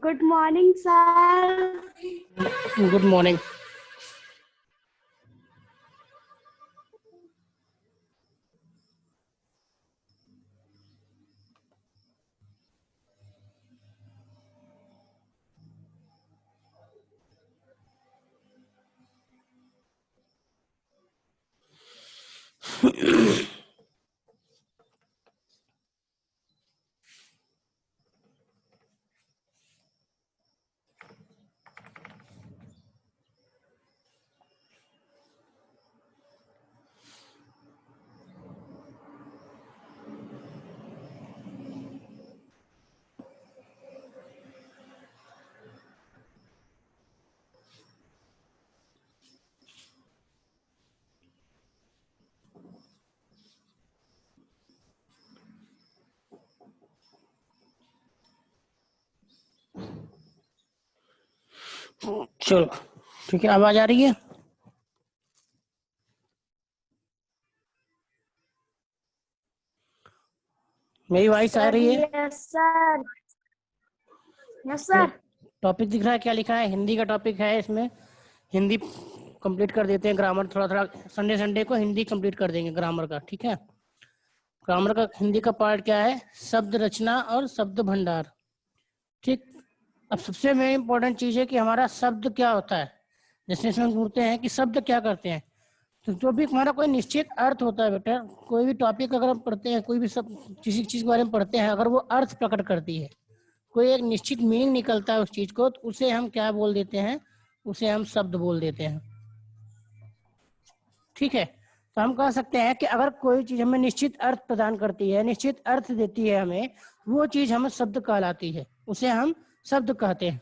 Good morning, sir. Good morning. चलो ठीक है, आवाज आ रही है? मेरी वॉइस आ रही है? Yes, sir. Yes, sir. Topic दिख रहा है? क्या लिखा है? हिंदी का टॉपिक है, इसमें हिंदी कंप्लीट कर देते हैं। ग्रामर थोड़ा थोड़ा संडे संडे को हिंदी कंप्लीट कर देंगे ग्रामर का, ठीक है? ग्रामर का हिंदी का पार्ट क्या है? शब्द रचना और शब्द भंडार, ठीक। अब सबसे मेन इंपॉर्टेंट चीज है कि हमारा शब्द क्या होता है। जैसे इसमें पूछते हैं कि शब्द क्या करते हैं, तो जो भी हमारा कोई निश्चित अर्थ होता है बेटा, कोई भी टॉपिक अगर हम पढ़ते हैं, कोई भी सब किसी चीज के बारे में पढ़ते हैं, अगर वो अर्थ प्रकट करती है, कोई एक निश्चित मीनिंग निकलता है उस चीज को, तो उसे हम क्या बोल देते हैं? उसे हम शब्द बोल देते हैं, ठीक है। तो हम कह सकते हैं कि अगर कोई चीज हमें निश्चित अर्थ प्रदान करती है, निश्चित अर्थ देती है हमें, वो चीज हमें शब्द कहलाती है, उसे हम शब्द कहते हैं,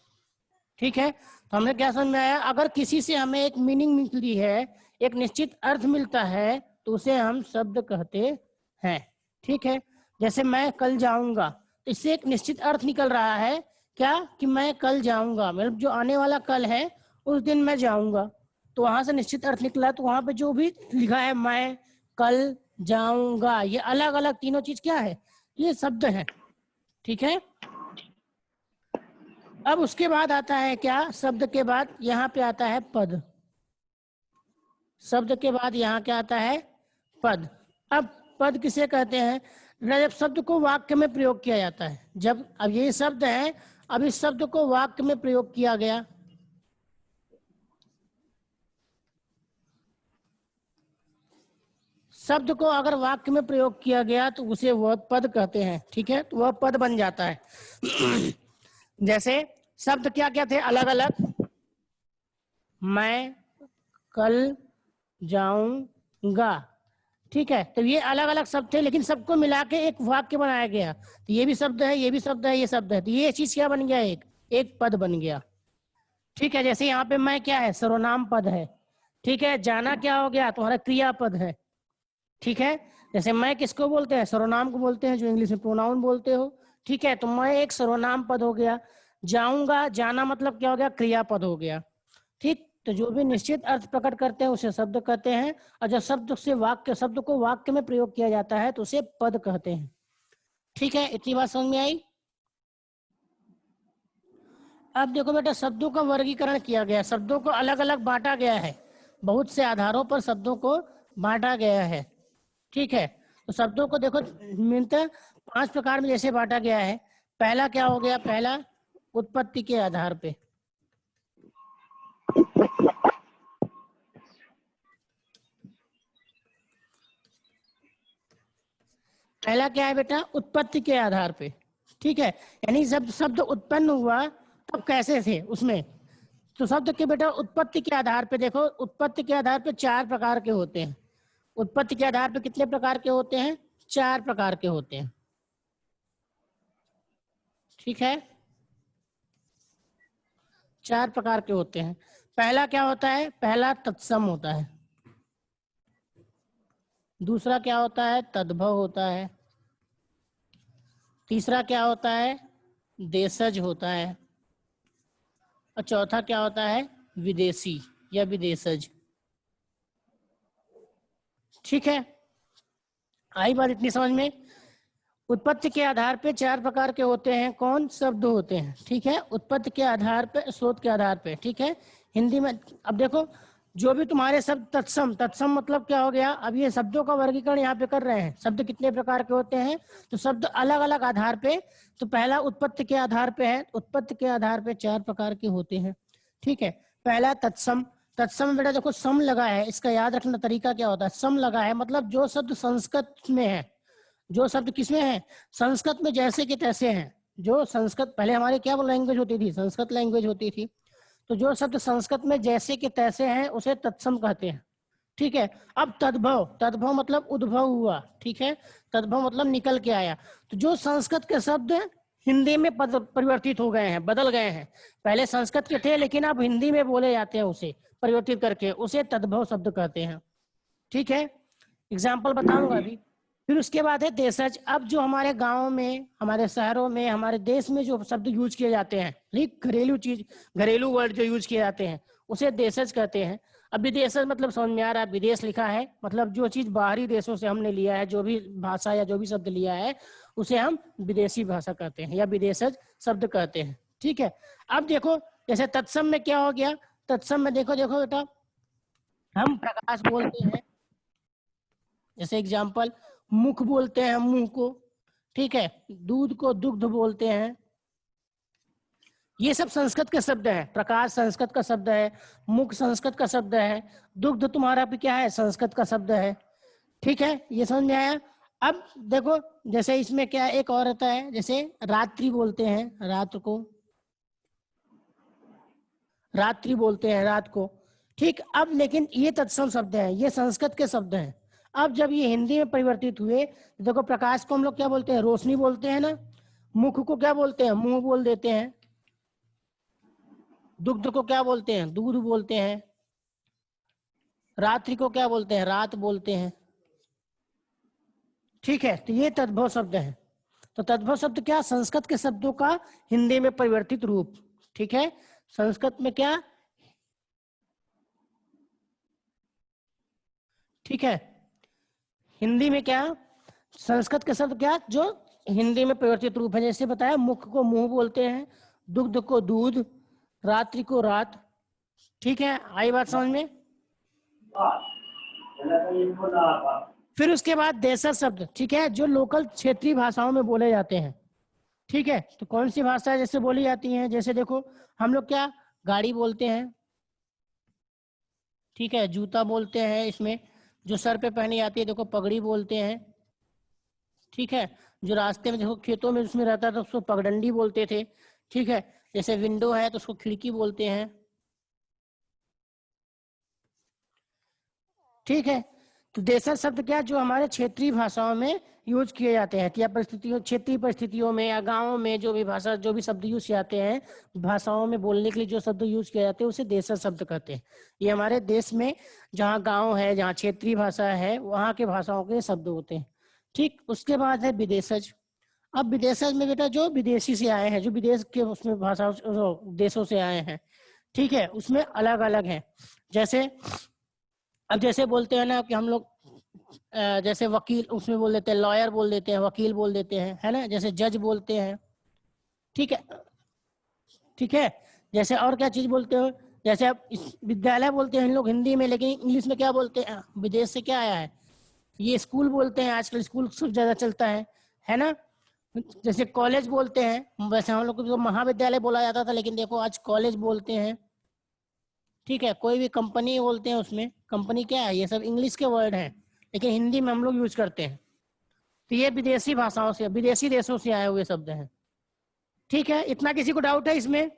ठीक है। तो हमने क्या समझ में आया? अगर किसी से हमें एक मीनिंग मिलती है, एक निश्चित अर्थ मिलता है, तो उसे हम शब्द कहते हैं, ठीक है। जैसे मैं कल जाऊंगा, तो इससे एक निश्चित अर्थ निकल रहा है, क्या? कि मैं कल जाऊंगा, मतलब जो आने वाला कल है उस दिन मैं जाऊंगा, तो वहां से निश्चित अर्थ निकला। तो वहां पे जो भी लिखा है मैं कल जाऊंगा, ये अलग अलग तीनों चीज क्या है? ये शब्द है, ठीक है। अब उसके बाद आता है क्या? शब्द के बाद यहाँ पे आता है पद। शब्द के बाद यहाँ क्या आता है? पद। अब पद किसे कहते हैं? जब शब्द को वाक्य में प्रयोग किया जाता है, जब अब ये शब्द है, अब इस शब्द को वाक्य में प्रयोग किया गया, शब्द को अगर वाक्य में प्रयोग किया गया तो उसे वह पद कहते हैं, ठीक है। तो वह पद बन जाता है। जैसे शब्द क्या क्या थे अलग अलग? मैं कल जाऊंगा, ठीक है। तो ये अलग अलग शब्द थे, लेकिन सबको मिला के एक वाक्य बनाया गया। तो ये भी शब्द है, ये भी शब्द है, ये शब्द है, तो ये चीज क्या बन गया? एक एक पद बन गया, ठीक है। जैसे यहाँ पे मैं क्या है? सर्वनाम पद है। ठीक है, जाना क्या हो गया, तुम्हारा क्रियापद है। ठीक है, जैसे मैं किसको बोलते हैं, सर्वनाम को बोलते हैं, जो इंग्लिश में प्रोनाउन बोलते हो। ठीक है, तो मैं एक सर्वनाम पद हो गया। जाऊंगा, जाना मतलब क्या हो गया, क्रियापद हो गया। ठीक, तो जो भी निश्चित अर्थ प्रकट करते हैं उसे शब्द कहते हैं, और जब शब्द से वाक्य, शब्द को वाक्य में प्रयोग किया जाता है तो उसे पद कहते हैं। ठीक है, इतनी बात समझ में आई। अब देखो बेटा, शब्दों का वर्गीकरण किया गया, शब्दों को अलग अलग बांटा गया है, बहुत से आधारों पर शब्दों को बांटा गया है। ठीक है, तो शब्दों को देखो मिलता 5 प्रकार में जैसे बांटा गया है। पहला क्या हो गया, पहला उत्पत्ति के आधार पे। पहला क्या है बेटा, उत्पत्ति के आधार पे। ठीक है, यानी जब शब्द उत्पन्न हुआ तब कैसे थे उसमें। तो शब्द के बेटा उत्पत्ति के आधार पे देखो, उत्पत्ति के आधार पे 4 प्रकार के होते हैं। उत्पत्ति के आधार पे कितने प्रकार के होते हैं, 4 प्रकार के होते हैं। ठीक है, 4 प्रकार के होते हैं। पहला क्या होता है, पहला तत्सम होता है। दूसरा क्या होता है, तद्भव होता है। तीसरा क्या होता है, देशज होता है। और चौथा क्या होता है, विदेशी या विदेशज। ठीक है, आई बात इतनी समझ में। उत्पत्ति के आधार पे 4 प्रकार के होते हैं, कौन, शब्द होते हैं। ठीक है, उत्पत्ति के आधार पे, स्रोत के आधार पे। ठीक है, हिंदी में अब देखो, जो भी तुम्हारे शब्द तत्सम, तत्सम मतलब क्या हो गया, अब ये शब्दों का वर्गीकरण यहाँ पे कर रहे हैं, शब्द कितने प्रकार के होते हैं, तो शब्द अलग अलग आधार पे। तो पहला उत्पत्ति के आधार पे है, उत्पत्ति के आधार पे 4 प्रकार के होते हैं। ठीक है, पहला तत्सम। तत्सम में बेटा देखो सम लगा है, इसका याद रखना तरीका क्या होता है, सम लगा है मतलब जो शब्द संस्कृत में है, जो शब्द किसमें है, संस्कृत में जैसे कि तैसे हैं। जो संस्कृत, पहले हमारे क्या लैंग्वेज होती थी, संस्कृत लैंग्वेज होती थी, तो जो शब्द संस्कृत में जैसे कि तैसे हैं उसे तत्सम कहते हैं। ठीक है, अब तद्भव, तद्भव मतलब उद्भव हुआ। ठीक है, तद्भव मतलब निकल के आया। तो जो संस्कृत के शब्द हिंदी में परिवर्तित हो गए हैं, बदल गए हैं, पहले संस्कृत के थे लेकिन अब हिंदी में बोले जाते हैं, उसे परिवर्तित करके उसे तद्भव शब्द कहते हैं। ठीक है, एग्जाम्पल बताऊंगा अभी। फिर उसके बाद है देशज। अब जो हमारे गाँव में, हमारे शहरों में, हमारे देश में जो शब्द यूज किए जाते हैं, घरेलू चीज, घरेलू वर्ड जो यूज किए जाते हैं उसे देशज कहते हैं। अब विदेशज मतलब समझ में आ रहा है, विदेश लिखा है मतलब जो चीज बाहरी देशों से हमने लिया है, जो भी भाषा या जो भी शब्द लिया है उसे हम विदेशी भाषा कहते हैं या विदेशज शब्द कहते हैं। ठीक है, अब देखो जैसे तत्सम में क्या हो गया, तत्सम में देखो देखो बेटा, हम प्रकाश बोलते हैं, जैसे एग्जाम्पल मुख बोलते हैं मुंह को। ठीक है, दूध को दुग्ध बोलते हैं। ये सब संस्कृत के शब्द है। प्रकाश संस्कृत का शब्द है, मुख संस्कृत का शब्द है, दुग्ध तुम्हारा भी क्या है, संस्कृत का शब्द है। ठीक है, ये समझ में आया। अब देखो जैसे इसमें क्या एक और होता है, जैसे रात्रि बोलते हैं, रात को रात्रि बोलते हैं, रात को। ठीक, अब लेकिन ये तत्सम शब्द है, ये संस्कृत के शब्द हैं। अब जब ये हिंदी में परिवर्तित हुए, देखो प्रकाश को हम लोग क्या बोलते हैं, रोशनी बोलते हैं ना। मुख को क्या बोलते हैं, मुंह बोल देते हैं। दुग्ध को क्या बोलते हैं, दूध बोलते हैं। रात्रि को क्या बोलते हैं, रात बोलते हैं। ठीक है, तो ये तद्भव शब्द है। तो तद्भव शब्द क्या, संस्कृत के शब्दों का हिंदी में परिवर्तित रूप। ठीक है, संस्कृत में क्या, ठीक है, हिंदी में क्या, संस्कृत के शब्द क्या जो हिंदी में परिवर्तित रूप है। जैसे बताया, मुख को मुंह बोलते हैं, दुग्ध को दूध, रात्रि को रात। ठीक है, आई बात समझ में। फिर उसके बाद देशज शब्द, ठीक है, जो लोकल क्षेत्रीय भाषाओं में बोले जाते हैं। ठीक है, तो कौन सी भाषा जैसे बोली जाती हैं, जैसे देखो हम लोग क्या गाड़ी बोलते हैं। ठीक है, जूता बोलते हैं, इसमें जो सर पे पहनी जाती है देखो पगड़ी बोलते हैं। ठीक है, जो रास्ते में देखो खेतों में उसमें रहता था उसको पगडंडी बोलते थे। ठीक है, जैसे विंडो है तो उसको खिड़की बोलते हैं। ठीक है, तो देशज शब्द क्या, जो हमारे क्षेत्रीय भाषाओं में यूज किए जाते हैं, या परिस्थितियों, क्षेत्रीय परिस्थितियों में या गाँव में जो भी भाषा, जो भी शब्द यूज किए जाते हैं भाषाओं में बोलने के लिए, जो शब्द यूज किए जाते हैं उसे देशज शब्द कहते हैं। ये हमारे देश में जहाँ गाँव है, जहाँ क्षेत्रीय भाषा है, वहाँ के भाषाओं के शब्द होते हैं। ठीक, उसके बाद है विदेशज। अब विदेशज में बेटा जो विदेशी से आए हैं, जो विदेश के उसमें भाषा देशों से आए हैं, ठीक है, उसमें अलग अलग हैं। जैसे अब जैसे बोलते हैं ना कि हम लोग जैसे वकील, उसमें बोल देते हैं लॉयर, बोल देते हैं वकील, बोल देते हैं, है ना, जैसे जज बोलते हैं। ठीक है, ठीक है। जैसे और क्या चीज बोलते हो, जैसे अब विद्यालय बोलते हैं इन लोग हिंदी में, लेकिन इंग्लिश में क्या बोलते हैं, विदेश से क्या आया है, ये स्कूल बोलते हैं। आजकल स्कूल सब ज्यादा चलता है ना। जैसे कॉलेज बोलते हैं, वैसे हम लोग को तो महाविद्यालय बोला जाता था, लेकिन देखो आज कॉलेज बोलते हैं। ठीक है, कोई भी कंपनी बोलते हैं, उसमें कंपनी क्या है, ये सब इंग्लिश के वर्ड हैं, लेकिन हिंदी में हम लोग यूज करते हैं। तो ये विदेशी भाषाओं से, विदेशी देशों से आए हुए शब्द हैं। ठीक है, इतना किसी को डाउट है इसमें?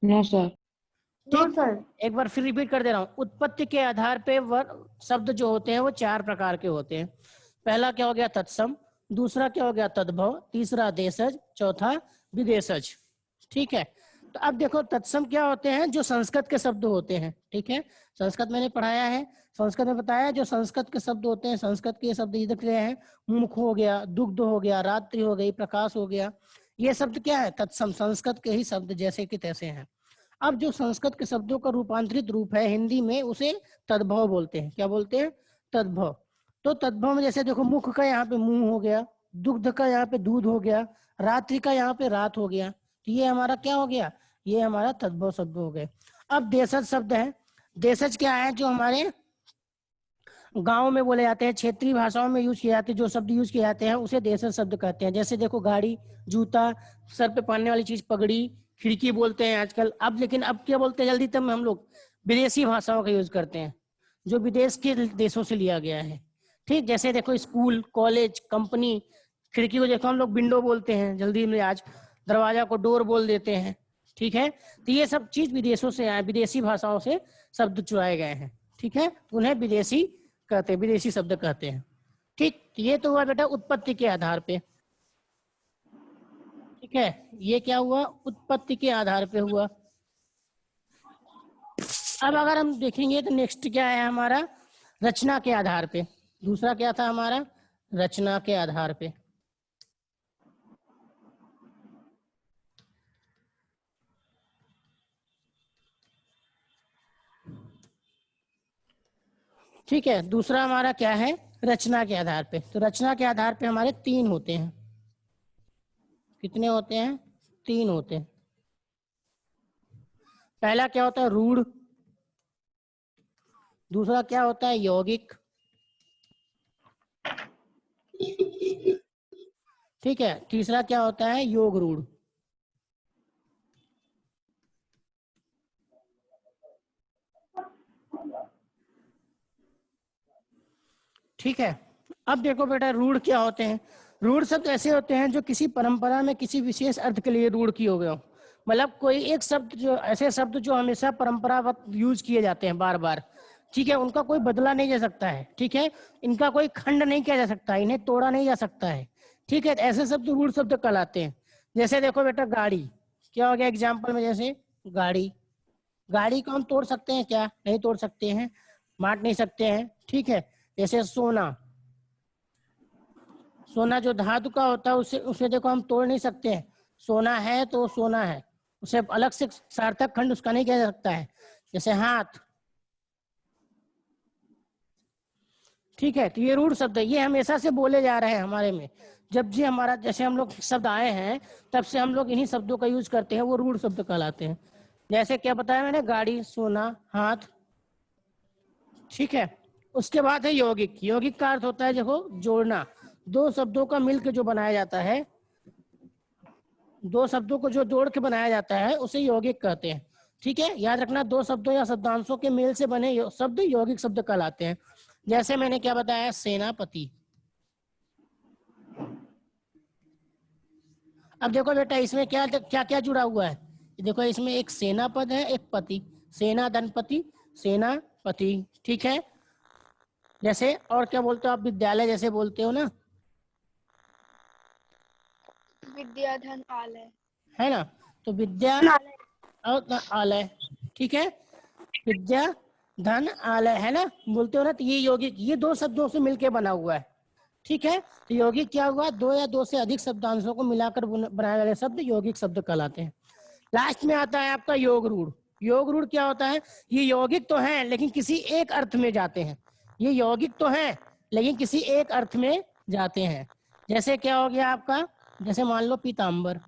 No sir. नो ठीक, सर। एक बार फिर रिपीट कर दे रहा हूँ। उत्पत्ति के आधार पे शब्द जो होते हैं वो 4 प्रकार के होते हैं। पहला क्या हो गया, तत्सम। दूसरा क्या हो गया, तद्भव। तीसरा देशज। चौथा विदेशज। ठीक है, तो अब देखो तत्सम क्या होते हैं, जो संस्कृत के शब्द होते हैं। ठीक है, संस्कृत मैंने पढ़ाया है, संस्कृत में बताया, जो संस्कृत के शब्द होते हैं, संस्कृत के शब्द ये दिख रहे हैं, मुख हो गया, दुग्ध हो गया, रात्रि हो गई, प्रकाश हो गया, ये शब्द क्या है, तत्सम, संस्कृत के ही शब्द जैसे कि तैसे हैं। अब जो संस्कृत के शब्दों का रूपांतरित रूप है हिंदी में, उसे तद्भव बोलते हैं। क्या बोलते हैं, तद्भव। तो तद्भव में जैसे देखो, मुख का यहाँ पे मुंह हो गया, दुग्ध का यहाँ पे दूध हो गया, रात्रि का यहाँ पे रात हो गया, तो ये हमारा क्या हो गया, ये हमारा तद्भव शब्द हो गए। अब देशज शब्द है। देशज क्या है, जो हमारे गांव में बोले जाते हैं, क्षेत्रीय भाषाओं में यूज किए जाते हैं, जो शब्द यूज किए जाते हैं उसे देशज शब्द कहते हैं। जैसे देखो, गाड़ी, जूता, सर पे पहनने वाली चीज पगड़ी, खिड़की बोलते हैं आजकल। अब लेकिन अब क्या बोलते हैं, जल्दी तब हम लोग विदेशी भाषाओं का यूज करते हैं, जो विदेश के देशों से लिया गया है। ठीक, जैसे देखो स्कूल, कॉलेज, कंपनी, खिड़की को देखो हम लोग विंडो बोलते हैं जल्दी में, आज दरवाजा को डोर बोल देते हैं। ठीक है, तो ये सब चीज विदेशों से आए, विदेशी भाषाओं से शब्द चुराए गए हैं। ठीक है, तो उन्हें विदेशी कहते हैं, विदेशी शब्द कहते हैं। ठीक, ये तो हुआ बेटा उत्पत्ति के आधार पे। ठीक है, ये क्या हुआ, उत्पत्ति के आधार पे हुआ। अब अगर हम देखेंगे तो नेक्स्ट क्या है हमारा, रचना के आधार पे। दूसरा क्या था हमारा, रचना के आधार पे। ठीक है, दूसरा हमारा क्या है, रचना के आधार पे। तो रचना के आधार पे हमारे 3 होते हैं। कितने होते हैं, 3 होते हैं। पहला क्या होता है, रूढ़। दूसरा क्या होता है, यौगिक। ठीक है, तीसरा क्या होता है, योग रूढ़। ठीक है, अब देखो बेटा, रूढ़ क्या होते हैं। रूढ़ शब्द ऐसे होते हैं जो किसी परंपरा में किसी विशेष अर्थ के लिए रूढ़ किए हुए हो। मतलब कोई एक शब्द, जो ऐसे शब्द जो हमेशा परंपरागत यूज किए जाते हैं बार बार। ठीक है, उनका कोई बदला नहीं जा सकता है। ठीक है, इनका कोई खंड नहीं किया जा सकता, इन्हें तोड़ा नहीं जा सकता है। ठीक है, ऐसे शब्द रूढ़ शब्द कहलाते हैं। जैसे देखो बेटा, गाड़ी क्या हो गया एग्जाम्पल में, जैसे गाड़ी, गाड़ी को हम तोड़ सकते हैं क्या, नहीं तोड़ सकते हैं, बांट नहीं सकते हैं। ठीक है, जैसे सोना, सोना जो धातु का होता है, उसे उसे देखो हम तोड़ नहीं सकते हैं, सोना है तो सोना है, उसे अलग से सार्थक खंड उसका नहीं किया जा सकता है। जैसे हाथ। ठीक है, तो ये रूढ़ शब्द है, ये हमेशा से बोले जा रहे हैं हमारे में। जब से हमारा, जैसे हम लोग शब्द आए हैं, तब से हम लोग इन्हीं शब्दों का यूज करते हैं, वो रूढ़ शब्द कहलाते हैं। जैसे क्या बताया मैंने, गाड़ी, सोना, हाथ। ठीक है, उसके बाद है यौगिक। यौगिक का अर्थ होता है देखो, जोड़ना। 2 शब्दों का मिलकर जो बनाया जाता है, 2 शब्दों को जो जोड़ के बनाया जाता है उसे यौगिक कहते हैं। ठीक है, याद रखना, 2 शब्दों या शब्दांशों के मेल से बने शब्द यौगिक शब्द कहलाते हैं। जैसे मैंने क्या बताया, सेनापति। अब देखो बेटा, इसमें क्या क्या जुड़ा हुआ है, देखो इसमें एक सेना पद है, एक पति, सेना धनपति, सेना पति, ठीक है। जैसे और क्या बोलते हो आप, विद्यालय जैसे बोलते हो ना, विद्याधन आलय। है ना, तो विद्या और आलय, ठीक है, विद्या धन आलय, है ना, बोलते हो ना, तो ये यौगिक, ये दो शब्दों से मिलकर बना हुआ है, ठीक है। तो यौगिक क्या हुआ, दो या दो से अधिक शब्दांशों को मिलाकर बनाए वाले शब्द यौगिक शब्द कहलाते हैं। लास्ट में आता है आपका योग रूढ़। योग रूढ़ क्या होता है, ये यौगिक तो है लेकिन किसी एक अर्थ में जाते हैं, ये यौगिक तो है लेकिन किसी एक अर्थ में जाते हैं। जैसे क्या हो गया आपका, जैसे मान लो पीताम्बर।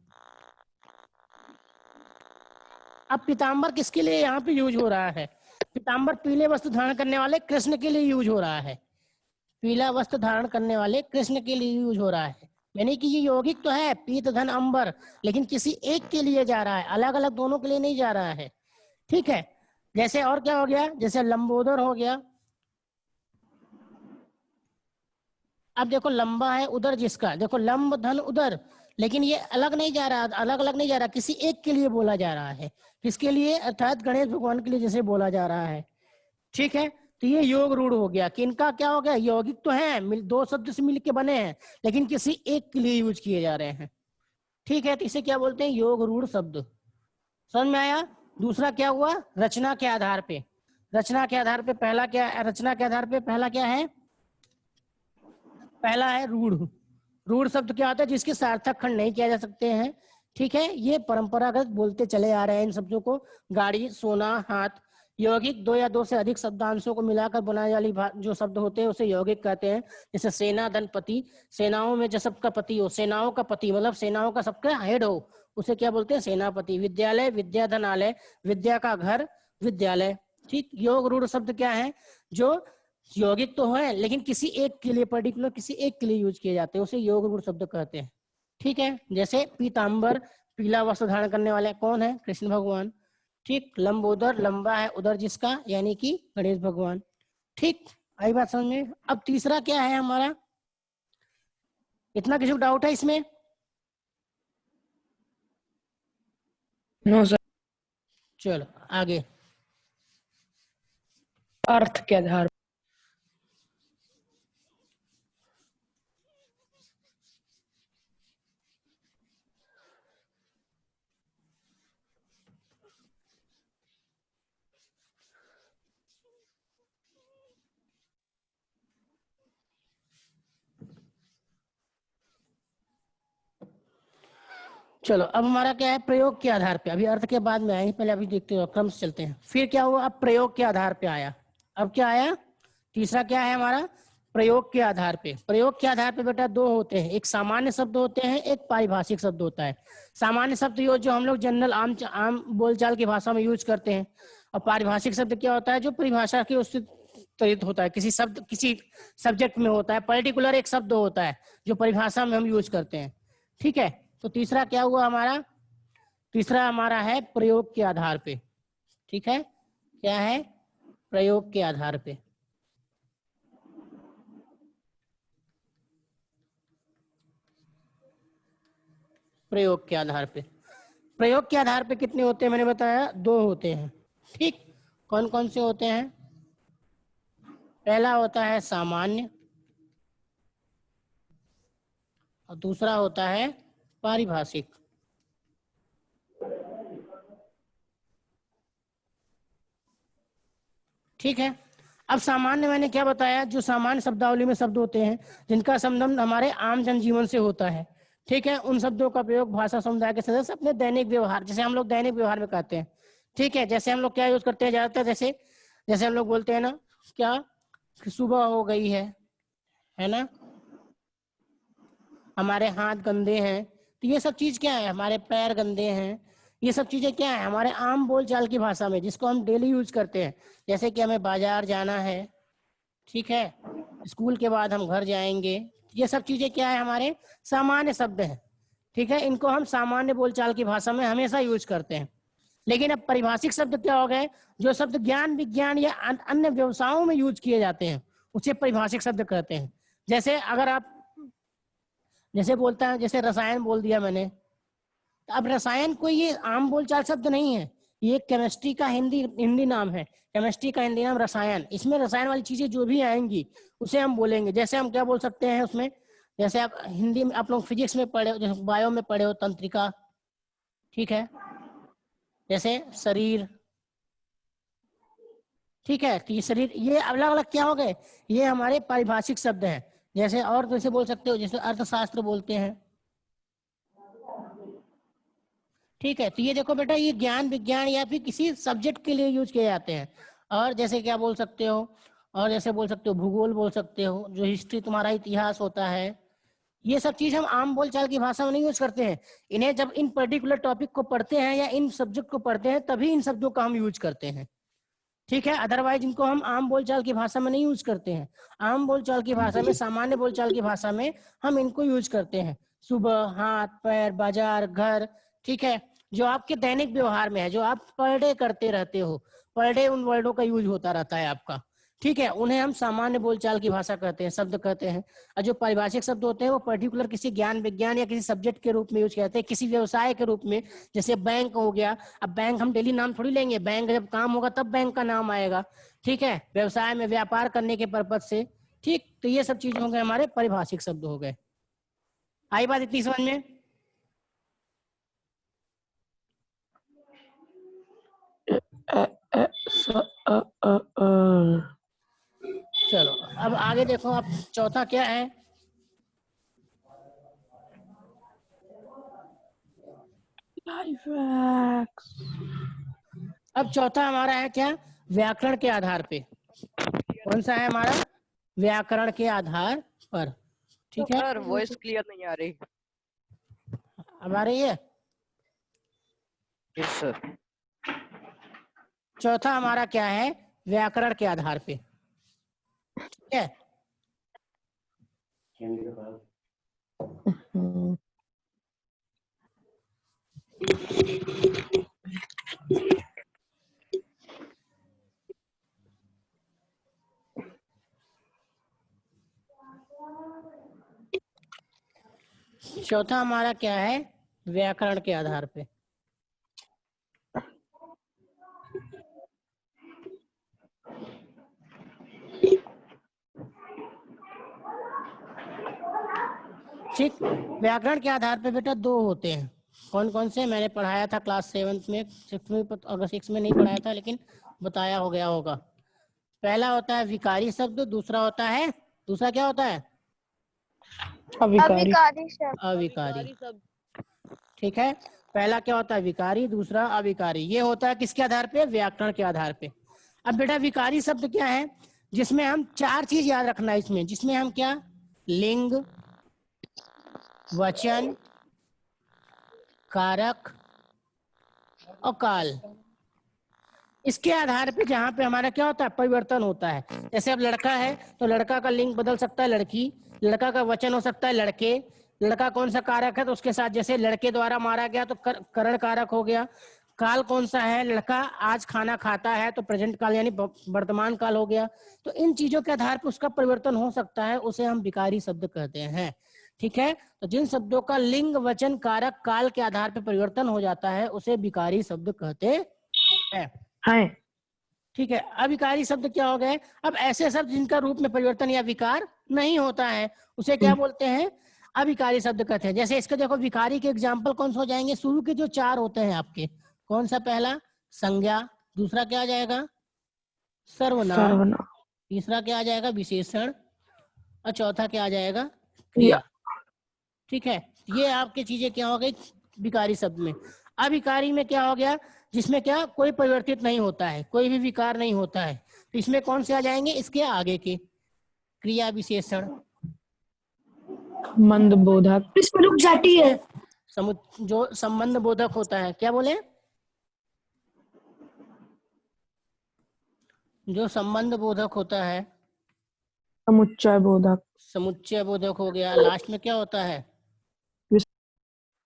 अब पीताम्बर किसके लिए यहाँ पे यूज हो रहा है, पीताम्बर पीले वस्त्र धारण करने वाले कृष्ण के लिए यूज हो रहा है, पीला वस्त्र धारण करने वाले कृष्ण के लिए यूज हो रहा है। यानी कि ये यौगिक तो है पीत धन अंबर, लेकिन किसी एक के लिए जा रहा है, अलग अलग दोनों के लिए नहीं जा रहा है, ठीक है। जैसे और क्या हो गया, जैसे लंबोदर हो गया। अब देखो लंबा है उदर जिसका, देखो लंब धन उदर, लेकिन ये अलग नहीं जा रहा, अलग अलग नहीं जा रहा, किसी एक के लिए बोला जा रहा है। किसके लिए, अर्थात गणेश भगवान के लिए जैसे बोला जा रहा है, ठीक है। तो ये योग रूढ़ हो गया कि इनका क्या हो गया, यौगिक तो है, दो शब्द से मिलके बने हैं लेकिन किसी एक के लिए यूज किए जा रहे हैं, ठीक है। तो इसे क्या बोलते हैं, योग रूढ़ शब्द। समझ में आया। दूसरा क्या हुआ, रचना के आधार पे। रचना के आधार पे पहला क्या, रचना के आधार पे पहला क्या है, पहला है रूढ़। रूढ़ शब्द क्या होता है, जिसके सार्थक खंड नहीं किया जा सकते हैं, ठीक है। ये परंपरागत बोलते चले आ रहे हैं इन शब्दों को, गाड़ी, सोना, हाथ। यौगिक दो या दो से अधिक शब्दांशों को मिलाकर बनाने वाली जो शब्द होते हैं उसे यौगिक कहते हैं। जैसे सेना धन पति, सेनाओं में जो सबका पति हो, सेनाओं का पति मतलब सेनाओं का सबका हेड हो, उसे क्या बोलते हैं, सेनापति। विद्यालय, विद्या धन आलय, विद्या का घर विद्यालय, ठीक। योग रूढ़ शब्द क्या है, जो यौगिक तो है लेकिन किसी एक के लिए, पर्टिकुलर किसी एक के लिए यूज किए जाते हैं, उसे योग रूढ़ शब्द कहते हैं, ठीक है। जैसे पीताम्बर, पीला वस्त्र धारण करने वाले कौन है, कृष्ण भगवान, ठीक। लंबोदर, लंबा है उदर जिसका, यानी कि गणेश भगवान, ठीक। आई बात समझ में। अब तीसरा क्या है हमारा, इतना किसी को डाउट है इसमें? No sir. चलो आगे। अर्थ के आधार। चलो अब हमारा क्या है, प्रयोग के आधार पे। अभी अर्थ के बाद में आए, पहले अभी देखते हो, क्रम से चलते हैं। फिर क्या हुआ, अब प्रयोग के आधार पे आया। अब क्या आया, तीसरा क्या है हमारा, प्रयोग के आधार पे। प्रयोग के आधार पे बेटा दो होते हैं, एक सामान्य शब्द होते हैं, एक पारिभाषिक शब्द होता है। सामान्य शब्द ये जो हम लोग जनरल आम बोलचाल की भाषा में यूज करते हैं, और पारिभाषिक शब्द क्या होता है, जो परिभाषा के उससे त्वरित होता है, किसी शब्द किसी सब्जेक्ट में होता है, पर्टिकुलर एक शब्द होता है जो परिभाषा में हम यूज करते हैं, ठीक है। तो तीसरा क्या हुआ हमारा, तीसरा हमारा है प्रयोग के आधार पे, ठीक है। क्या है, प्रयोग के आधार पे। प्रयोग के आधार पे, प्रयोग के आधार पे कितने होते हैं, मैंने बताया दो होते हैं, ठीक। कौन कौन से होते हैं, पहला होता है सामान्य और दूसरा होता है पारिभाषिक, ठीक है। अब सामान्य मैंने क्या बताया, जो सामान्य शब्दावली में शब्द होते हैं जिनका संबंध हमारे आम जनजीवन से होता है, ठीक है। उन शब्दों का प्रयोग भाषा समुदाय के सदस्य अपने दैनिक व्यवहार, जैसे हम लोग दैनिक व्यवहार में कहते हैं, ठीक है। जैसे हम लोग क्या यूज करते हैं ज्यादातर, जैसे जैसे हम लोग बोलते हैं ना, क्या सुबह हो गई है ना, हमारे हाथ गंदे हैं, तो ये सब चीज क्या है, हमारे पैर गंदे हैं, ये सब चीजें क्या है हमारे आम बोलचाल की भाषा में, जिसको हम डेली यूज करते हैं। जैसे कि हमें बाजार जाना है, ठीक है, स्कूल के बाद हम घर जाएंगे, ये सब चीजें क्या है, हमारे सामान्य शब्द हैं, ठीक है। इनको हम सामान्य बोलचाल की भाषा में हमेशा यूज करते हैं। लेकिन अब परिभाषिक शब्द क्या हो गए, जो शब्द ज्ञान विज्ञान या अन्य व्यवसायों में यूज किए जाते हैं उसे परिभाषिक शब्द कहते हैं। जैसे अगर आप जैसे बोलता है, जैसे रसायन बोल दिया मैंने, अब रसायन कोई ये आम बोलचाल शब्द नहीं है, ये केमिस्ट्री का हिंदी नाम है। केमिस्ट्री का हिंदी नाम रसायन। इसमें रसायन वाली चीजें जो भी आएंगी उसे हम बोलेंगे। जैसे हम क्या बोल सकते हैं उसमें, जैसे आप हिंदी में, आप लोग फिजिक्स में पढ़े हो, जैसे बायो में पढ़े हो तंत्रिका, ठीक है, जैसे शरीर, ठीक है। तो ये शरीर, ये अलग अलग क्या हो गए, ये हमारे पारिभाषिक शब्द हैं। जैसे और कैसे बोल सकते हो, जैसे अर्थशास्त्र बोलते हैं, ठीक है। तो ये देखो बेटा, ये ज्ञान विज्ञान या फिर किसी सब्जेक्ट के लिए यूज किए जाते हैं। और जैसे क्या बोल सकते हो, और जैसे बोल सकते हो भूगोल बोल सकते हो, जो हिस्ट्री तुम्हारा इतिहास होता है। ये सब चीज हम आम बोलचाल की भाषा में नहीं यूज करते हैं। इन्हें जब इन पर्टिकुलर टॉपिक को पढ़ते हैं या इन सब्जेक्ट को पढ़ते हैं तभी इन शब्दों का हम यूज करते हैं, ठीक है। अदरवाइज इनको हम आम बोलचाल की भाषा में नहीं यूज करते हैं। आम बोलचाल की भाषा में, सामान्य बोलचाल की भाषा में हम इनको यूज करते हैं। सुबह, हाथ पैर, बाजार, घर, ठीक है। जो आपके दैनिक व्यवहार में है, जो आप पर डे करते रहते हो, पर डे उन वर्डों का यूज होता रहता है आपका, ठीक है। उन्हें हम सामान्य बोलचाल की भाषा कहते हैं, शब्द कहते हैं। और जो पारिभाषिक शब्द होते हैं वो पर्टिकुलर किसी ज्ञान विज्ञान या किसी सब्जेक्ट के रूप में यूज करते हैं, किसी व्यवसाय के रूप में। जैसे बैंक हो गया, अब बैंक हम डेली नाम थोड़ी लेंगे, बैंक जब काम होगा तब बैंक का नाम आएगा, ठीक है, व्यवसाय में व्यापार करने के पर्पज से, ठीक। तो ये सब चीज हो गए हमारे पारिभाषिक शब्द हो गए। आई बात इतनी समझ में? चलो अब आगे देखो, अब चौथा क्या है? अब चौथा हमारा है क्या? व्याकरण के आधार पे। कौन सा है हमारा? व्याकरण के आधार पर, ठीक है। सर वॉइस क्लियर नहीं आ रही। अब आ रही है? Yes sir. चौथा हमारा क्या है? व्याकरण के आधार पे, ठीक है। चौथा हमारा क्या है? व्याकरण के आधार पे। ठीक, व्याकरण के आधार पे बेटा दो होते हैं। कौन कौन से? मैंने पढ़ाया था क्लास 7 में, 6 में, अगर 6 में नहीं पढ़ाया था लेकिन बताया हो गया होगा। पहला होता है विकारी शब्द, दूसरा होता है, दूसरा क्या होता है? अविकारी। अविकारी शब्द। अविकारी, ठीक है। पहला क्या होता है? विकारी, दूसरा अविकारी। ये होता है किसके आधार पे? व्याकरण के आधार पे। अब बेटा विकारी शब्द क्या है? जिसमें हम चार चीज याद रखना है इसमें, जिसमें हम क्या, लिंग, वचन, कारक और काल, इसके आधार पे जहां पे हमारा क्या होता है? परिवर्तन होता है। जैसे अब लड़का है तो लड़का का लिंग बदल सकता है लड़की, लड़का का वचन हो सकता है लड़के, लड़का कौन सा कारक है तो उसके साथ, जैसे लड़के द्वारा मारा गया तो करण कारक हो गया। काल कौन सा है? लड़का आज खाना खाता है तो प्रेजेंट काल यानी वर्तमान काल हो गया। तो इन चीजों के आधार पर उसका परिवर्तन हो सकता है, उसे हम विकारी शब्द कहते हैं, ठीक है। तो जिन शब्दों का लिंग, वचन, कारक, काल के आधार पर परिवर्तन हो जाता है उसे विकारी शब्द कहते हैं, ठीक है। अविकारी शब्द क्या हो गए? अब ऐसे शब्द जिनका रूप में परिवर्तन या विकार नहीं होता है उसे क्या बोलते हैं? अविकारी शब्द कहते हैं। जैसे इसके देखो विकारी के एग्जाम्पल कौन से हो जाएंगे? शुरू के जो चार होते हैं आपके, कौन सा? पहला संज्ञा, दूसरा क्या आ जाएगा? सर्वनाम, तीसरा क्या आ जाएगा? विशेषण, और चौथा क्या आ जाएगा? क्रिया, ठीक है। ये आपकी चीजें क्या हो गई विकारी शब्द में। अविकारी में क्या हो गया? जिसमें क्या कोई परिवर्तित नहीं होता है, कोई भी विकार नहीं होता है। तो इसमें कौन से आ जाएंगे? इसके आगे के क्रिया, विशेषण, मंद बोधक, इसमें रुक जाती है। जो संबंध बोधक होता है। क्या बोले? जो संबंध बोधक होता है, समुच्चय बोधक, समुच्चय बोधक हो गया। लास्ट में क्या होता है?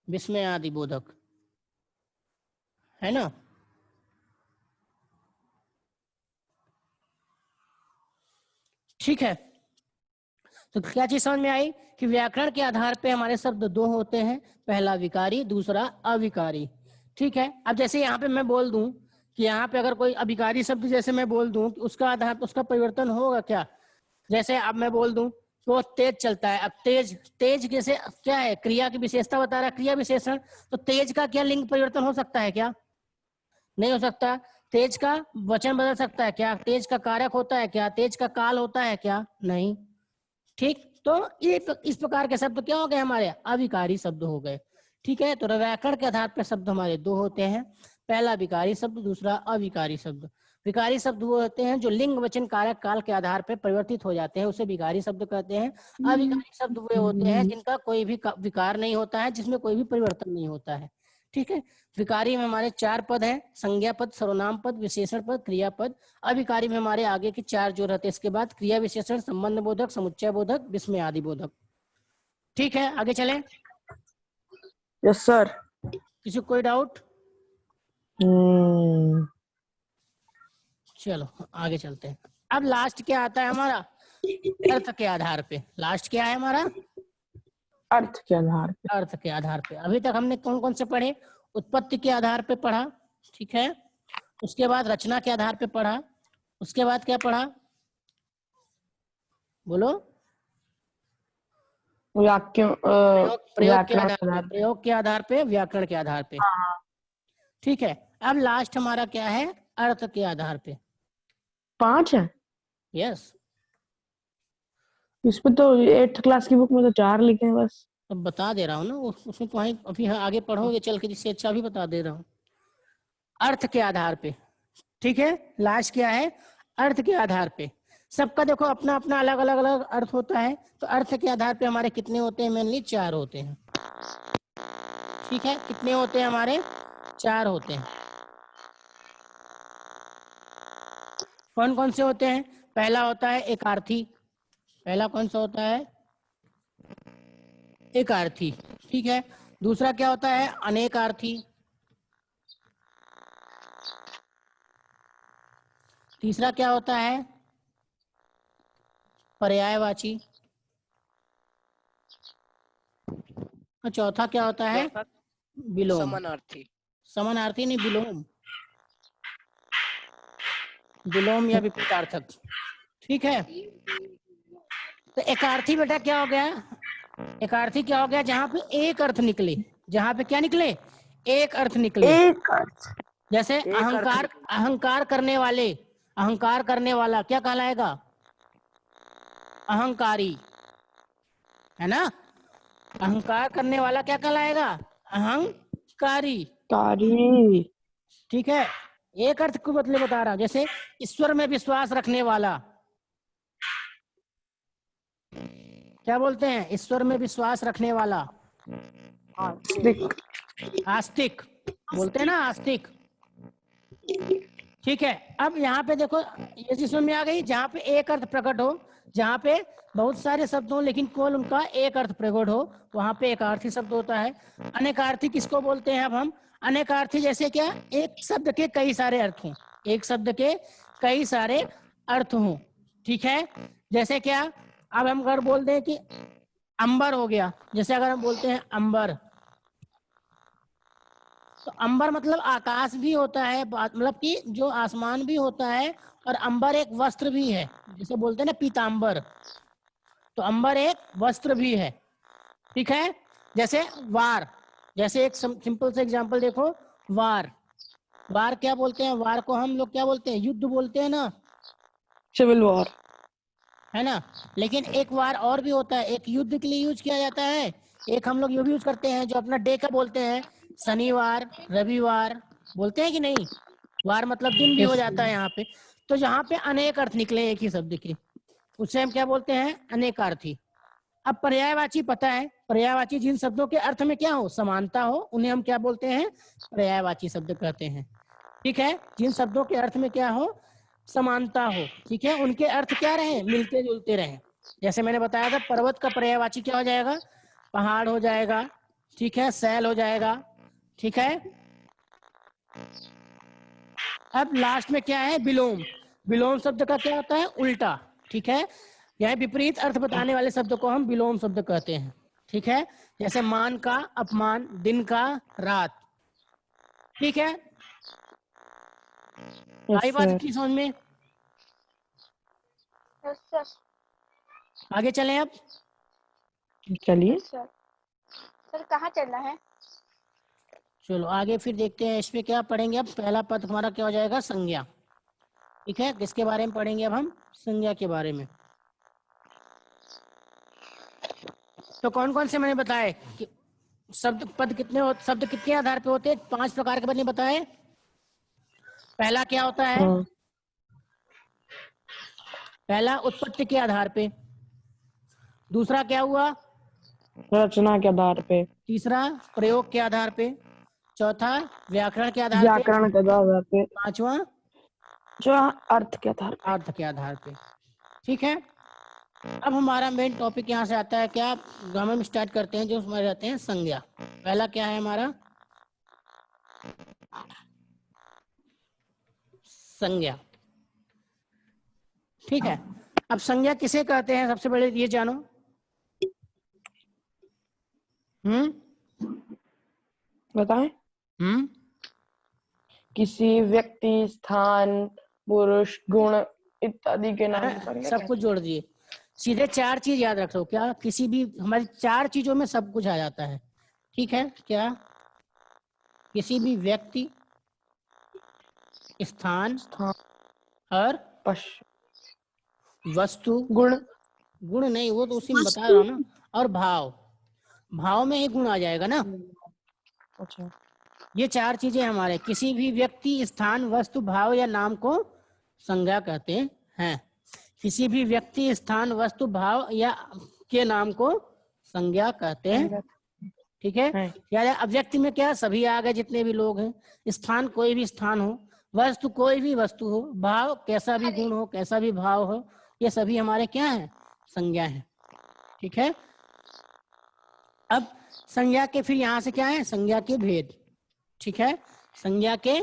विस्मय आदि बोधक, है ना। ठीक है, तो क्या चीज समझ में आई कि व्याकरण के आधार पे हमारे शब्द दो होते हैं, पहला विकारी, दूसरा अविकारी, ठीक है। अब जैसे यहाँ पे मैं बोल दूं कि यहाँ पे अगर कोई अभिकारी शब्द जैसे मैं बोल दूं कि उसका आधार पर उसका परिवर्तन होगा क्या? जैसे अब मैं बोल दूं कि वो तेज चलता है। अब तेज, तेज कैसे, क्या है, क्रिया की विशेषता बता रहा है, क्रिया विशेषण। तो तेज का क्या लिंग परिवर्तन हो सकता है क्या? नहीं हो सकता। तेज का वचन बदल सकता है क्या? तेज का कारक होता है क्या? तेज का काल होता है क्या? नहीं। ठीक, तो ये इस प्रकार के शब्द क्या हो गए हमारे? अविकारी शब्द हो गए। ठीक है, तो व्याकरण के आधार पर शब्द हमारे दो होते हैं, पहला विकारी शब्द, दूसरा अविकारी शब्द। विकारी शब्द वो होते हैं जो लिंग वचन कारक काल के आधार पर परिवर्तित हो जाते हैं, उसे विकारी शब्द कहते हैं। अविकारी शब्द वे होते हैं जिनका कोई भी विकार नहीं होता है, जिसमें कोई भी परिवर्तन नहीं होता है। ठीक है, विकारी में हमारे 4 पद हैं, संज्ञा पद, सर्वनाम पद, विशेषण पद, क्रियापद। अविकारी में हमारे आगे के 4 जो रहते हैं, इसके बाद क्रिया विशेषण, संबंध बोधक, समुच्चय बोधक, विस्मय आदि बोधक। ठीक है, आगे चलें। Yes sir. किसी को कोई डाउट? चलो आगे चलते हैं। अब लास्ट क्या आता है हमारा? अर्थ के आधार पे। लास्ट क्या है हमारा? अर्थ के आधार पे। अर्थ के आधार पे। अभी तक हमने कौन कौन से पढ़े? उत्पत्ति के आधार पे पढ़ा, ठीक है। उसके बाद रचना के आधार पे पढ़ा। उसके बाद क्या पढ़ा? बोलो। वाक्य प्रयोग के व्याकरण आधार पे, प्रयोग के आधार पे, व्याकरण के आधार पे। ठीक है, अब लास्ट हमारा क्या है? अर्थ के आधार पे। 5 है। यस, इसमें तो 8th क्लास की बुक में तो 4 लिखे हैं बस। अब बता दे रहा हूँ ना, उसमें तो अभी आगे पढ़ोगे चल के, जिससे अच्छा भी बता दे रहा हूँ। अर्थ के आधार पे, ठीक है। लास्ट क्या है? अर्थ के आधार पे। सबका देखो अपना अपना अलग अलग अलग अर्थ होता है, तो अर्थ के आधार पे हमारे कितने होते हैं? मेनली 4 होते हैं। ठीक है, कितने होते हैं हमारे? 4 होते हैं। कौन कौन से होते हैं? पहला होता है एकार्थी। पहला कौन सा होता है? एकार्थी। ठीक है, दूसरा क्या होता है? अनेकार्थी। तीसरा क्या होता है? पर्यायवाची। और चौथा क्या होता है? चौथा विलोम। समानार्थी। समानार्थी नहीं, विलोम। विलोम या विपरीतार्थक। ठीक है, तो एकार्थी बेटा क्या हो गया? एकार्थी क्या हो गया? जहां पे एक अर्थ निकले। जहां पे क्या निकले? एक अर्थ निकले। एक अर्थ। जैसे एक अहंकार, अर्थ। अहंकार करने वाले, अहंकार करने वाला क्या कहलाएगा? अहंकारी, है ना। अहंकार करने वाला क्या कहलाएगा? अहंकारी। कारी। ठीक है, एक अर्थ को बदले बता रहा हूं। जैसे ईश्वर में विश्वास रखने वाला, क्या बोलते हैं? ईश्वर में विश्वास रखने वाला। आस्तिक। आस्तिक बोलते हैं ना, आस्तिक। ठीक है, अब यहाँ पे देखो ये चीज समझ में आ गई। जहाँ पे एक अर्थ प्रकट हो, जहाँ पे बहुत सारे शब्द हो लेकिन केवल उनका एक अर्थ प्रकट हो, वहां पे एकार्थी शब्द होता है। अनेकार्थी किसको बोलते हैं? अब हम अनेकार्थी जैसे क्या? एक शब्द के कई सारे अर्थ हों, एक शब्द के कई सारे अर्थ हों। ठीक है, जैसे क्या? अब हम अगर बोल दें कि अंबर हो गया, जैसे अगर हम बोलते हैं अंबर, तो अंबर मतलब आकाश भी होता है, मतलब कि जो आसमान भी होता है, और अंबर एक वस्त्र भी है। जैसे बोलते हैं ना पीतांबर, तो अंबर एक वस्त्र भी है। ठीक है, जैसे वार, जैसे एक सिंपल से एग्जांपल देखो, वार। वार क्या बोलते हैं? वार को हम लोग क्या बोलते हैं? युद्ध बोलते हैं ना, सिविल वॉर। है ना। लेकिन एक वार और भी होता है, एक युद्ध के लिए यूज किया जाता है, एक हम लोग ये भी यूज करते हैं जो अपना डे का बोलते हैं, शनिवार, रविवार, बोलते हैं कि नहीं। वार मतलब दिन भी हो जाता है यहाँ पे। तो यहाँ पे अनेक अर्थ निकले एक ही शब्द के, उसे हम क्या बोलते हैं? अनेकार्थी। अब पर्यायवाची पता है, पर्यायवाची जिन शब्दों के अर्थ में क्या हो? समानता हो, उन्हें हम क्या बोलते हैं? पर्यायवाची शब्द कहते हैं। ठीक है, जिन शब्दों के अर्थ में क्या हो? समानता हो, ठीक है, उनके अर्थ क्या रहे? मिलते जुलते रहे। जैसे मैंने बताया था, पर्वत का पर्यायवाची क्या हो जाएगा? पहाड़ हो जाएगा। ठीक है, सैल हो जाएगा। ठीक है, अब लास्ट में क्या है? विलोम। विलोम शब्द का क्या होता है? उल्टा। ठीक है, यह विपरीत अर्थ बताने वाले शब्द को हम विलोम शब्द कहते हैं। ठीक है, जैसे मान का अपमान, दिन का रात। ठीक है, आई यस बात सर। इतनी समझ में? Yes sir. आगे चलें अब। चलिए। Yes sir. सर कहाँ चलना है? चलो आगे फिर देखते हैं इसमें क्या पढ़ेंगे। अब पहला पद हमारा क्या हो जाएगा? संज्ञा। ठीक है, किसके बारे में पढ़ेंगे अब हम? संज्ञा के बारे में। तो कौन कौन से मैंने बताए कि शब्द पद कितने शब्द कितने आधार पे होते हैं? 5 प्रकार के मैंने बताए। पहला क्या होता है? हाँ। पहला उत्पत्ति के आधार पे। दूसरा क्या हुआ? रचना के आधार पे। तीसरा प्रयोग के आधार पे। चौथा व्याकरण के आधार पे। व्याकरण के आधार पे। पांचवा जो अर्थ के आधार पे। अर्थ के आधार पे। ठीक है, अब हमारा मेन टॉपिक यहाँ से आता है क्या? हम स्टार्ट करते हैं जो हमारे रहते हैं संज्ञा। पहला क्या है हमारा? संज्ञा। ठीक है, अब संज्ञा किसे कहते हैं सबसे पहले ये जानो। बताएं। हम्म किसी व्यक्ति, स्थान, पुरुष, गुण इत्यादि के नाम को संज्ञा सब कहते कुछ जोड़ दिए। सीधे 4 चीज याद रखो। क्या? किसी भी हमारी 4 चीजों में सब कुछ आ जाता है। ठीक है, क्या? किसी भी व्यक्ति, स्थान हैं। स्थान, और पशु, वस्तु। गुण। गुण नहीं, वो तो उसी में बता रहा हूँ ना। और भाव। भाव में एक गुण आ जाएगा ना। अच्छा। ये 4 चीजें हमारे किसी भी व्यक्ति, स्थान, वस्तु, भाव या नाम को संज्ञा कहते हैं। किसी भी व्यक्ति, स्थान, वस्तु, भाव या के नाम को संज्ञा कहते हैं। ठीक है, है। याद है? अब व्यक्ति में क्या? सभी आ गए जितने भी लोग हैं। स्थान कोई भी स्थान हो, वस्तु कोई भी वस्तु हो, भाव कैसा भी गुण हो, कैसा भी भाव हो, ये सभी हमारे क्या है? संज्ञा है। ठीक है, अब संज्ञा के फिर यहाँ से क्या है? संज्ञा के भेद। ठीक है, संज्ञा के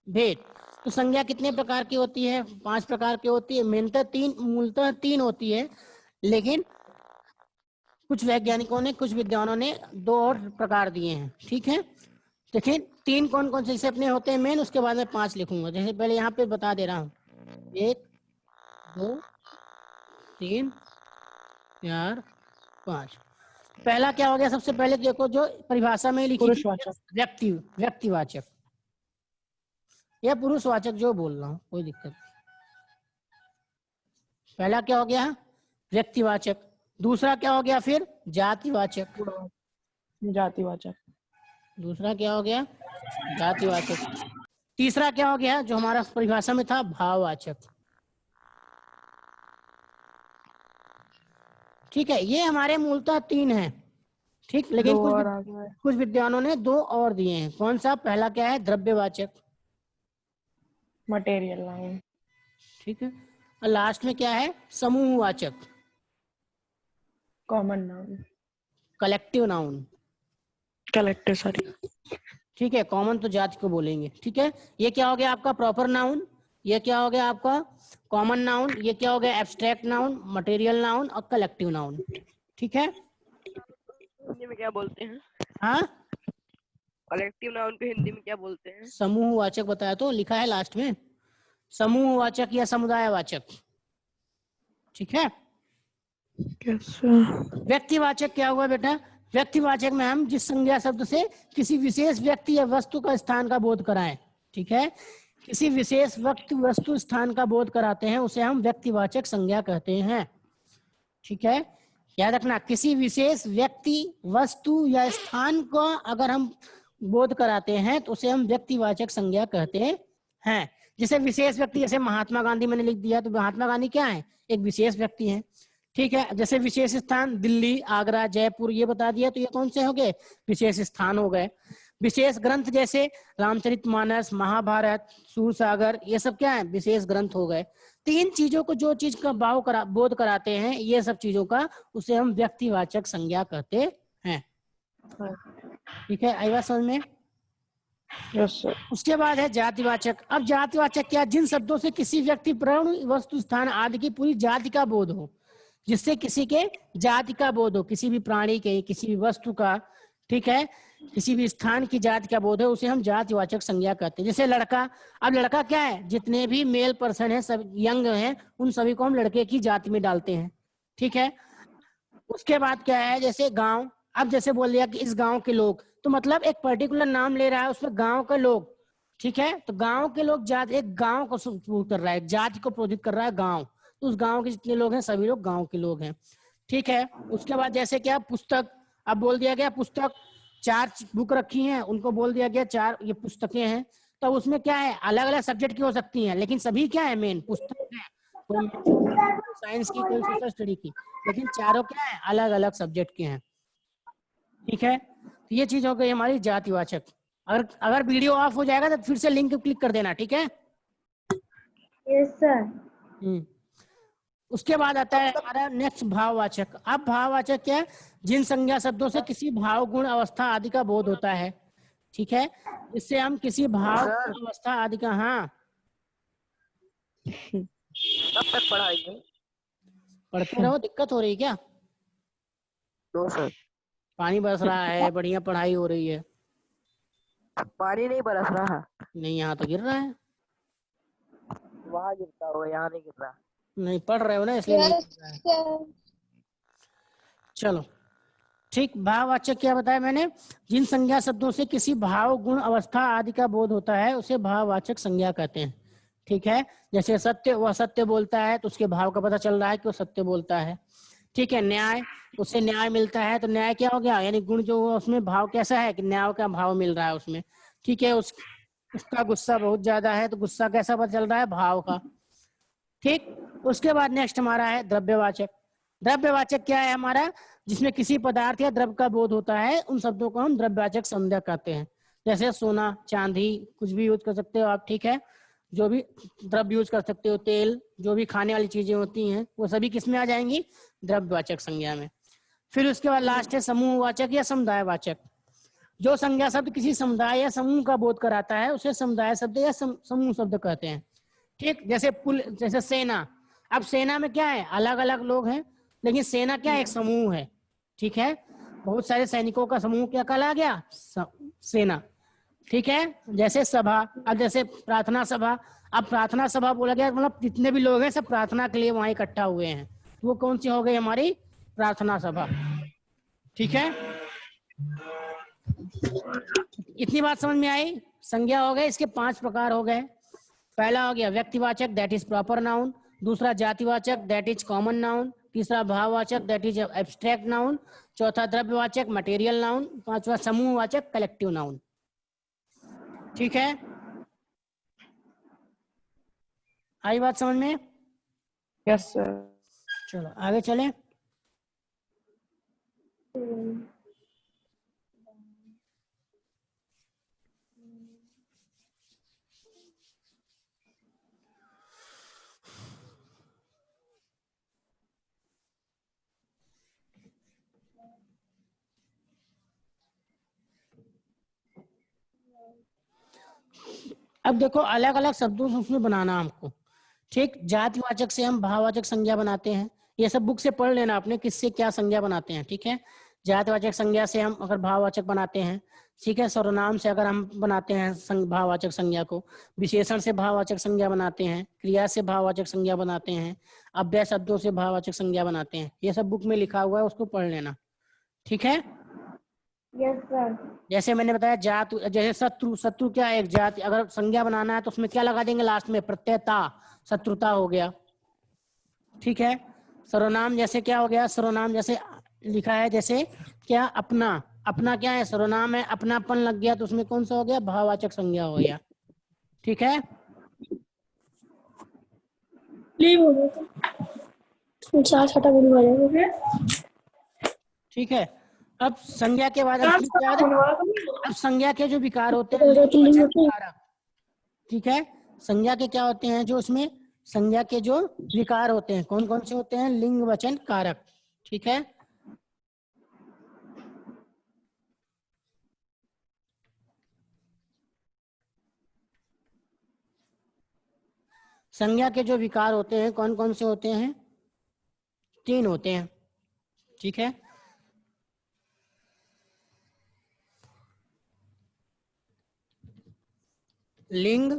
भेद। तो संज्ञा कितने प्रकार की होती है? 5 प्रकार की होती है। मूलतः 3 होती है, लेकिन कुछ वैज्ञानिकों ने, कुछ विद्वानों ने 2 और प्रकार दिए हैं। ठीक है, देखिए 3 कौन कौन से जैसे अपने होते हैं मेन, उसके बाद में 5 लिखूंगा। जैसे पहले यहाँ पे बता दे रहा हूँ, 1 2 3 4 5। पहला क्या हो गया? सबसे पहले देखो जो परिभाषा में लिखी थी, पुरुषवाचक। व्यक्तिवाचक या पुरुषवाचक, जो बोल रहा हूँ कोई दिक्कत नहीं। पहला क्या हो गया? व्यक्तिवाचक। दूसरा क्या हो गया फिर? जातिवाचक। जातिवाचक। दूसरा क्या हो गया? जातिवाचक। तीसरा क्या हो गया जो हमारा परिभाषा में था? भाववाचक। ठीक है, ये हमारे मूलतः 3 हैं। ठीक, लेकिन कुछ विद्वानों ने 2 और दिए हैं। कौन सा? पहला क्या है? द्रव्यवाचक। Material noun. ठीक है, और लास्ट में क्या है? समूहवाचक, common noun. Collective noun. Collective, sorry. ठीक है, कॉमन तो जाति को बोलेंगे। ठीक है, ये क्या हो गया आपका? Proper noun. ये क्या हो गया आपका? Common noun. ये क्या हो गया? एब्स्ट्रैक्ट नाउन, मटेरियल नाउन और कलेक्टिव नाउन। ठीक है, हिंदी में क्या बोलते हैं? हाँ, कलेक्टिव नाउन को हिंदी में क्या बोलते हैं? समूहवाचक बताया तो, लिखा है लास्ट में, समूहवाचक या समुदायवाचक। ठीक है, व्यक्तिवाचक क्या हुआ बेटा? व्यक्तिवाचक में हम जिस संज्ञा शब्द से किसी विशेष व्यक्ति या वस्तु का स्थान का बोध कराएं। ठीक है, किसी विशेष व्यक्ति, वस्तु, स्थान का बोध कराते हैं, उसे हम व्यक्तिवाचक संज्ञा कहते हैं। ठीक है, याद रखना, किसी विशेष व्यक्ति, वस्तु या स्थान को अगर हम बोध कराते हैं तो उसे हम व्यक्तिवाचक संज्ञा कहते हैं। जैसे विशेष व्यक्ति, जैसे महात्मा गांधी मैंने लिख दिया, तो महात्मा गांधी क्या है? एक विशेष व्यक्ति है। ठीक है, जैसे विशेष स्थान दिल्ली, आगरा, जयपुर, ये बता दिया, तो ये कौन से हो गए? विशेष स्थान हो गए। विशेष ग्रंथ जैसे रामचरितमानस, महाभारत, सूरसागर, ये सब क्या है? विशेष ग्रंथ हो गए। 3 चीजों को, जो चीज का बोध कराते हैं, ये सब चीजों का, उसे हम व्यक्तिवाचक संज्ञा कहते हैं। ठीक है, आई बात समझ में? Yes sir. उसके बाद है जातिवाचक। अब जातिवाचक क्या? जिन शब्दों से किसी व्यक्ति, प्राणी, वस्तु, स्थान आदि की पूरी जाति का बोध हो, जिससे किसी के जाति का बोध हो, किसी भी प्राणी के, किसी भी वस्तु का, ठीक है। किसी भी स्थान की जाति का बोध है उसे हम जातिवाचक संज्ञा कहते हैं। जैसे लड़का, अब लड़का क्या है, जितने भी मेल पर्सन है सब यंग हैं उन सभी को हम लड़के की जाति में डालते हैं, ठीक है। उसके बाद क्या है, जैसे गांव, अब जैसे बोल दिया कि इस गांव के लोग, तो मतलब एक पर्टिकुलर नाम ले रहा है उसमें गांव का लोग, ठीक है। तो गांव के लोग जाति, एक गांव को वो कर रहा है, जाति को प्रोजित कर रहा है गांव, तो उस गांव के जितने लोग हैं सभी लोग गांव के लोग हैं, ठीक है। उसके बाद जैसे क्या पुस्तक, अब बोल दिया गया पुस्तक, 4 बुक रखी हैं उनको बोल दिया गया 4 ये पुस्तकें हैं, तो उसमें क्या है अलग अलग सब्जेक्ट की हो सकती हैं लेकिन सभी क्या है मेन पुस्तक है, कोई साइंस की कोई सोशल स्टडी की, लेकिन चारों क्या है अलग अलग सब्जेक्ट के हैं, ठीक है। तो ये चीज हो गई हमारी जातिवाचक। अगर अगर वीडियो ऑफ हो जाएगा तो फिर से लिंक क्लिक कर देना, ठीक है। Yes sir. उसके बाद आता है हमारा नेक्स्ट भाववाचक। अब भाववाचक क्या है, जिन संज्ञा शब्दों से किसी भाव गुण अवस्था आदि का बोध होता है, ठीक है। इससे हम किसी भाव गुण, अवस्था आदि का, हाँ कब तक पढ़ाएंगे? पढ़ते रहो, दिक्कत हो रही है क्या? नो सर, पानी बरस रहा है, बढ़िया पढ़ाई हो रही है। पानी नहीं बरस रहा, नहीं यहाँ तो गिर रहा है। वहां गिरता होगा, यहाँ नहीं गिर रहा। नहीं पढ़ रहे हो ना इसलिए नहीं यस गिर रहा है। सर। चलो ठीक। भाववाचक क्या बताया मैंने, जिन संज्ञा शब्दों से किसी भाव गुण अवस्था आदि का बोध होता है उसे भाववाचक संज्ञा कहते हैं, ठीक है। जैसे सत्य, वह सत्य बोलता है तो उसके भाव का पता चल रहा है कि वो सत्य बोलता है, ठीक है। न्याय, उससे न्याय मिलता है तो न्याय क्या हो गया, यानी गुण जो हुआ उसमें भाव कैसा है कि न्याय का भाव मिल रहा है उसमें, ठीक है। उसका गुस्सा बहुत ज्यादा है तो गुस्सा कैसा पता चल रहा है, भाव का, ठीक। उसके बाद नेक्स्ट हमारा है द्रव्यवाचक। द्रव्यवाचक क्या है हमारा, जिसमें किसी पदार्थ या द्रव्य का बोध होता है उन शब्दों को हम द्रव्यवाचक संज्ञा कहते हैं। जैसे सोना, चांदी, कुछ भी यूज कर सकते हो आप, ठीक है। जो भी द्रव्य यूज कर सकते हो, तेल, जो भी खाने वाली चीजें होती हैं वो सभी किस में आ जाएंगी, द्रव्यवाचक संज्ञा में। फिर उसके बाद लास्ट है समूहवाचक या समुदायवाचक। जो संज्ञा शब्द किसी समुदाय या समूह का बोध कराता है उसे समुदाय शब्द या समूह शब्द कहते हैं, ठीक। जैसे पुल, जैसे सेना, अब सेना में क्या है अलग अलग लोग हैं लेकिन सेना क्या है, एक समूह है, ठीक है। बहुत सारे सैनिकों का समूह क्या कहला गया, सेना, ठीक है। जैसे सभा, अब जैसे प्रार्थना सभा, अब प्रार्थना सभा बोला गया मतलब जितने भी लोग हैं सब प्रार्थना के लिए वहां इकट्ठा हुए हैं, वो कौन सी हो गई हमारी, प्रार्थना सभा, ठीक है। इतनी बात समझ में आई। संज्ञा हो गए, इसके 5 प्रकार हो गए। पहला हो गया व्यक्तिवाचक, दैट इज प्रॉपर नाउन। दूसरा जातिवाचक, दैट इज कॉमन नाउन। तीसरा भाववाचक, दैट इज एब्स्ट्रैक्ट नाउन। चौथा द्रव्यवाचक, मटेरियल नाउन। पांचवा समूहवाचक, कलेक्टिव नाउन, ठीक है। आई बात समझ में? Yes sir. चलो आगे चलें। अब देखो अलग अलग शब्दों से उसमें बनाना हमको, ठीक। जातिवाचक से हम भाववाचक संज्ञा बनाते हैं, ये सब बुक से पढ़ लेना आपने किससे क्या संज्ञा बनाते हैं, ठीक है। जातिवाचक संज्ञा से हम अगर भाववाचक बनाते हैं, ठीक है। सर्वनाम से अगर हम बनाते हैं भाववाचक संज्ञा को, विशेषण से भाववाचक संज्ञा बनाते हैं, क्रिया से भाववाचक संज्ञा बनाते हैं, अव्यय शब्दों से भाववाचक संज्ञा बनाते हैं। ये सब बुक में लिखा हुआ है, उसको पढ़ लेना, ठीक है। Yes sir. जैसे मैंने बताया जात, जैसे शत्रु, शत्रु क्या है, एक जाति, अगर संज्ञा बनाना है तो उसमें क्या लगा देंगे लास्ट में, प्रत्ययता, शत्रुता हो गया, ठीक है। सर्वनाम जैसे क्या हो गया, सर्वनाम जैसे लिखा है, जैसे क्या, अपना, अपना क्या है, सर्वनाम है, अपनापन लग गया तो उसमें कौन सा हो गया, भाववाचक संज्ञा हो गया, ठीक है। ठीक है। अब संज्ञा के बाद अब संज्ञा के जो विकार होते हैं लिंगवचन कारक, ठीक है। संज्ञा के क्या होते हैं जो उसमें संज्ञा के जो विकार होते हैं कौन कौन से होते हैं, लिंग वचन कारक, ठीक है। संज्ञा के जो विकार होते हैं कौन कौन से होते हैं, 3 होते हैं, ठीक है। लिंग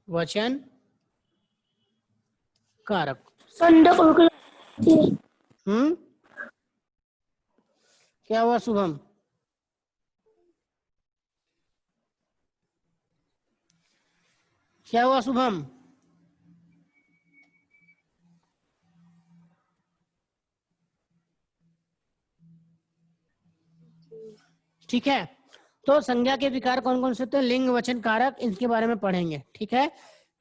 वचन कारक। क्या हुआ शुभम? क्या हुआ शुभम? ठीक है, तो संज्ञा के विकार कौन कौन से होते हैं? लिंग वचन कारक, इनके बारे में पढ़ेंगे। ठीक है,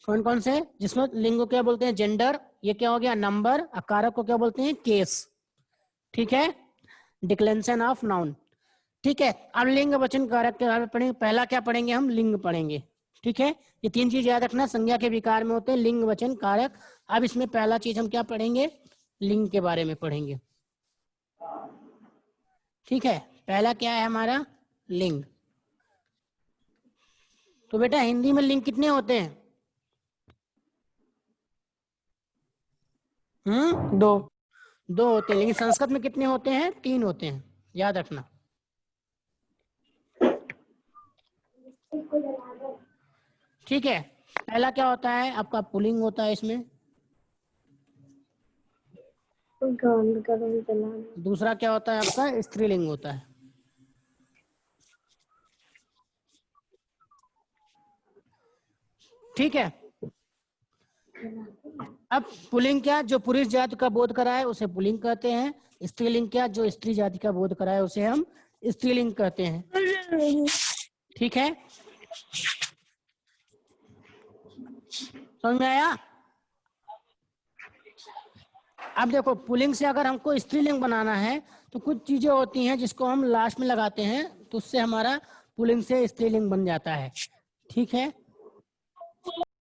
कौन कौन से? जिसमें लिंग को क्या बोलते हैं? जेंडर, ये क्या हो गया? नंबर। और कारक को क्या बोलते हैं? केस। ठीक है, डिक्लेंशन ऑफ नाउन। ठीक है, अब लिंग वचन कारक के बारे में पढ़ेंगे। पहला क्या पढ़ेंगे हम? लिंग पढ़ेंगे। ठीक है, ये तीन चीज याद रखना, संज्ञा के विकार में होते हैं लिंग वचन कारक। अब इसमें पहला चीज हम क्या पढ़ेंगे? लिंग के बारे में पढ़ेंगे। ठीक है, पहला क्या है हमारा? लिंग। तो बेटा हिंदी में लिंग कितने होते हैं? दो। दो होते हैं, लेकिन संस्कृत में कितने होते हैं? तीन होते हैं, याद रखना। ठीक है, पहला क्या होता है आपका? पुल्लिंग होता है इसमें। दूसरा क्या होता है आपका? स्त्रीलिंग होता है। ठीक है, अब पुल्लिंग क्या? जो पुरुष जाति का बोध कराए उसे पुल्लिंग कहते हैं। स्त्रीलिंग क्या? जो स्त्री जाति का बोध कराए उसे हम स्त्रीलिंग कहते हैं। ठीक है, समझ में आया? अब देखो, पुल्लिंग से अगर हमको स्त्रीलिंग बनाना है तो कुछ चीजें होती हैं जिसको हम लास्ट में लगाते हैं, तो उससे हमारा पुल्लिंग से स्त्रीलिंग बन जाता है। ठीक है,